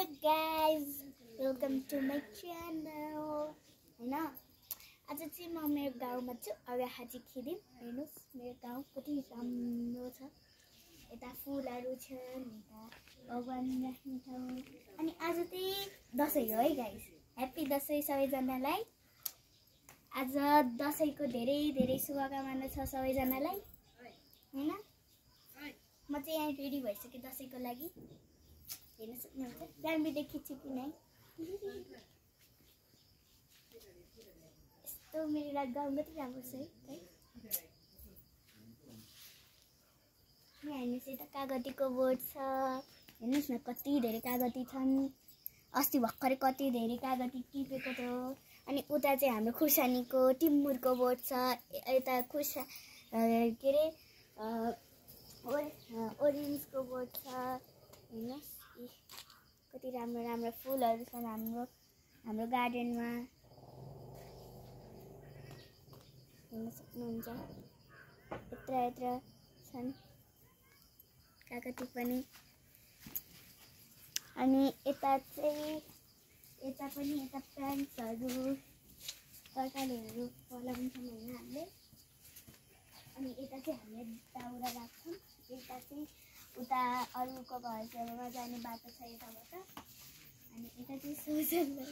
guys, welcome to my channel. हैन आज चाहिँ म मेरो गाउँमा छु अगाहाजी खिदिम हेर्नुस् मेरो गाउँ कति राम्रो छ यता फुलहरु छन् यता भगवान राख्ने ठाउँ अनि आज चाहिँ दशैं हो है गाइस ह्यापी दशैं सबैजनालाई आज दशैंको धेरै धेरै शुभकामना छ सबैजनालाई हैन म चाहिँ यहाँ रेडी भइसके दशैंको लागि हेर्न सक्नुहुन्छ राम्रो देखिन्छ कि नै यस्तो मेरो गाउँ कति राम्रो छ है यहाँ हेर्नुस् यता कागतीको बोर्ड छ हेर्नुस् न कति धेरै कागती छन् अस्ति भर्खरै कति धेरै कागती टिपेको थियो अनि उता चाहिँ हाम्रो खुर्सानीको टिमुरको बोर्ड छ यता खुर्सा के रे ओरेन्जको बोर्ड छ हेर्नुस् कति राम्रो राम्रो फुलहरु छन् हाम्रो गार्डनमा हेर्न सक्नुहुन्छ यत्र छन् कागती पनि अनि यता प्लान्ट्सहरु तरकारीहरु फलाउँछौँ हैन हामीले अनि यता चाहिँ हामीले दाउरा राख्छौँ यता चाहिँ उता अरूको घरहरुमा जाने बाटो छ यताबाट अनि यता चाहिँ शौचालय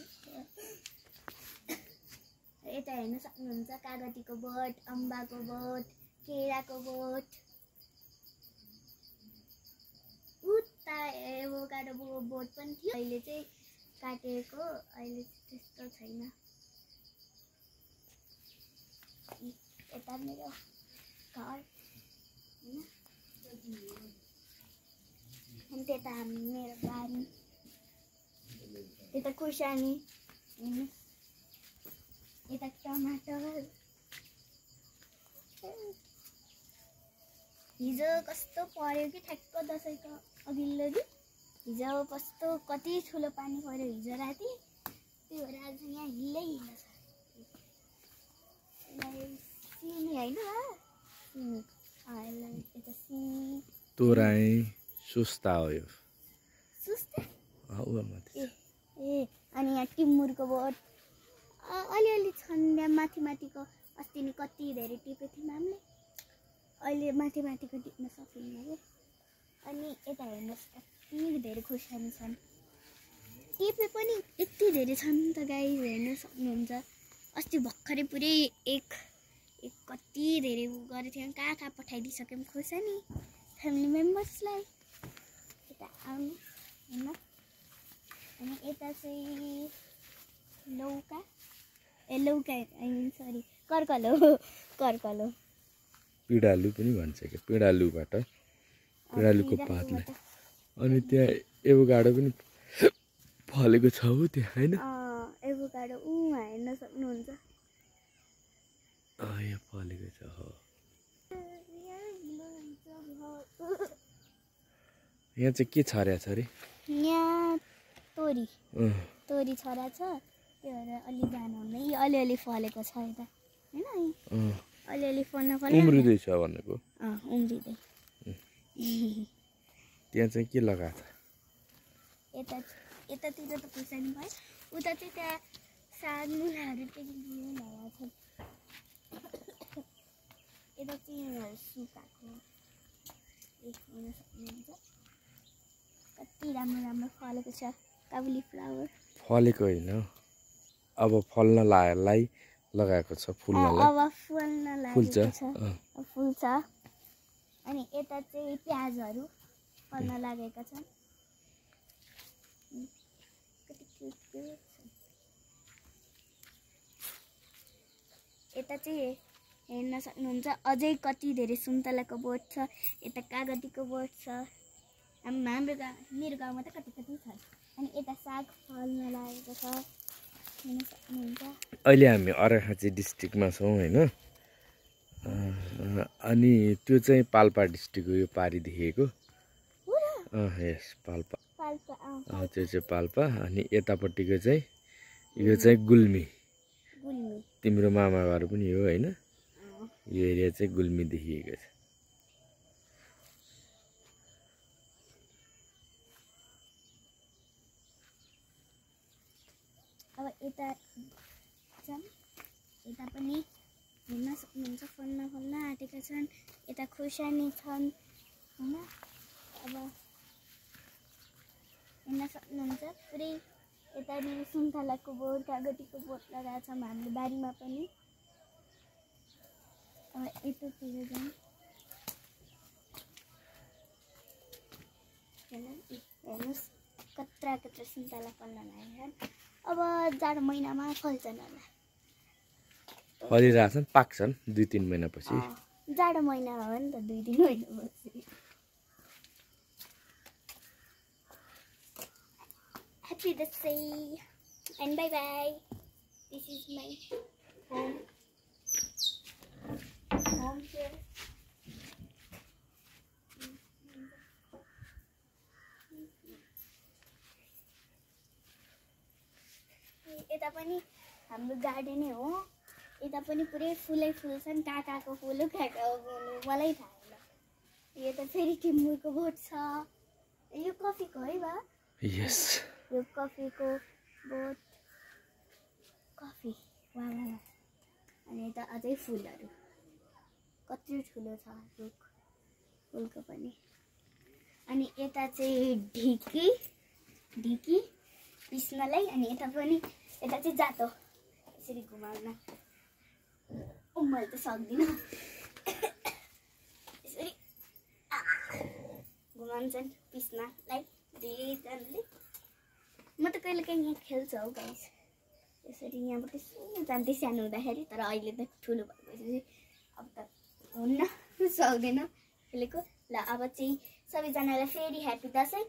यता हेर्न सक्नुहुन्छ कागतीको बोट अम्बाको बोट केराको बोट उता एभोकाडो बोट पनि थियो अहिले चाहिँ काटेको अहिले त्यस्तो छैन यता मेरो घर हैन अनि त्यता मेरो बारी यता खुर्सानी यता टमाटर हिजो कस्तो पर्यो कि ठ्याक्क दशैंको अघिल्लो दिन हिजो कस्तो कति ठुलो पानी पर्यो हिजो राति त्यही भएर आज यहाँ हिल्लै हिल्लो छ सिमी हैन यता सिमी तोराई सुस्ता हो यो सुस्ता ए अनि यहाँ टिमुरको बोट अलिअलि छन् यहाँ माथिको अस्ति नि कति धेरै टिपेको थियौँ हामीले अहिले माथिको टिप्न सकिन्न के अनि यता हेर्नुहोस् कति धेरै खुर्सानी छन् टिपे पनि यति धेरै छन् त गाइस हेर्न सक्नुहुन्छ अस्ति भर्खरै पुरै एक कति धेरै गरेको थियौँ कहाँ पठाइदिइसक्यौँ खुर्सानी फ्यामिली मेम्बर्सलाई यता आउनु हैन अनि यता चाहिँ लौका सरी कर्कलो पिडालु पनि भन्छ के पिडालुको पातलाई अनि त्यहाँ एभोकाडो पनि फलेको छ हो त्यहाँ हैन एभोकाडो हेर्न सक्नुहुन्छ यहाँ फलेको छ हो यहाँ चाहिँ के छर्या छ रे यहाँ तोरी छरा छ त्यो भएर अलि जानुहुन्न यो अलिअलि फलेको छ यता हैन अलिअलि फल्न उम्रिँदै छ भनेको उम्रिँदै त्यहाँ चाहिँ के लगाएको छ यतातिर त खुर्सानी भयो उता चाहिँ त्यहाँ साग मुलाहरू पनि लगाएको छ यता चाहिँ सुकाएको हेर्न सक्नुहुन्छ कति राम्रो फलेको छ काबुली फ्लावर फलेको होइन अब फल्न लगाएको छ फुल्नलाई अब फल्न लागेको छ फुल्छ अनि यता चाहिँ प्याजहरु फल्न लागेका छन् यता चाहिँ हेर्न सक्नुहुन्छ अझै कति धेरै सुन्तलाको बोट छ यता कागतीको बोट छ मेरो गाउँमा त कति छ अनि यता साग फल्न लागेको छ हेर्न सक्नुहुन्छ अहिले हामी अरखाँची डिस्ट्रिक्टमा छौँ हैन अनि त्यो चाहिँ पाल्पा डिस्ट्रिक्ट हो यो पारी देखेको यस पाल्पा त्यो चाहिँ पाल्पा अनि यतापट्टिको चाहिँ यो चाहिँ गुल्मी तिम्रो मामा घर पनि हो हैन यो एरिया चाहिँ गुल्मी देखिएको छ यता जाम यता पनि हेर्न सक्नुहुन्छ फोनमा फोनमा आँटेका छन् यता खुर्सानी छन् हैन अब हेर्न सक्नुहुन्छ पुरै यतानिर सुन्तलाको बोट कागतीको बोट लगाएको छौँ हामीले बारीमा पनि अब यतातिर जाउँ हेर्नुहोस् कत्रा कत्रा सुन्तला फल्न लाग्यो अब जाडो महिनामा फल्छन् होला फलिरहेछन् पाक्छन् 2-3 महिनापछि जाडो महिना हो नि त 2-3 महिनापछि Happy birthday and bye bye. This is my home here. यता पनि हाम्रो गार्डनै हो यता पनि पुरै फुलै फुल छन् काकाको फुल हो काकाको मलाई थाहा छैन यो त फेरि टिमुरको बोट छ यो कफीको है बा यस यो कफीको बोट कफी वाह वाह अनि यता अझै फुलहरू कति ठुलो छ रुख फुलको पनि अनि यता चाहिँ ढिकी पिस्नलाई अनि यता पनि यता चाहिँ जातो यसरी घुमाउन मैले त सक्दिनँ यसरी घुमाउँछन् पिस्नलाई दुईजनाले म त कहिलेकाहीँ यहाँ खेल्छु हौ गाइस यसरी यहाँबाट सुन्न जान्थेँ सानो हुँदाखेरि तर अहिले त ठुलो भएपछि अब त हुन्न सक्दैन खेलेको ल अब चाहिँ सबैजनालाई फेरि ह्याप्पी दसैँ